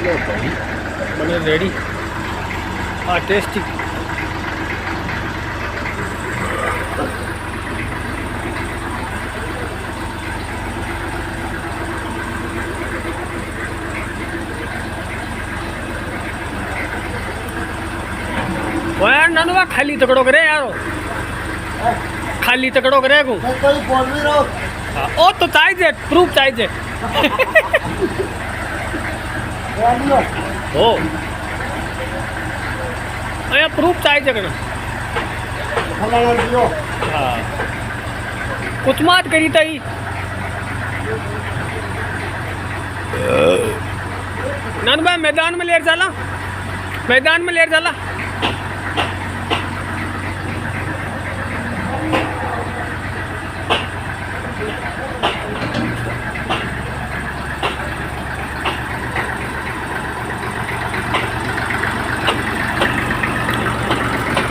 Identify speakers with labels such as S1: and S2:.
S1: बने रेडी हाँ टेस्टी यार ननवा खाली तकड़ो करे यारो खाली तकड़ो करे को ओ तो चाहिए प्रूफ चाहिए हो अया प्रूफ चाहिए कना हाँ कुछ मात करी तई ननवा मैदान में लेर जाला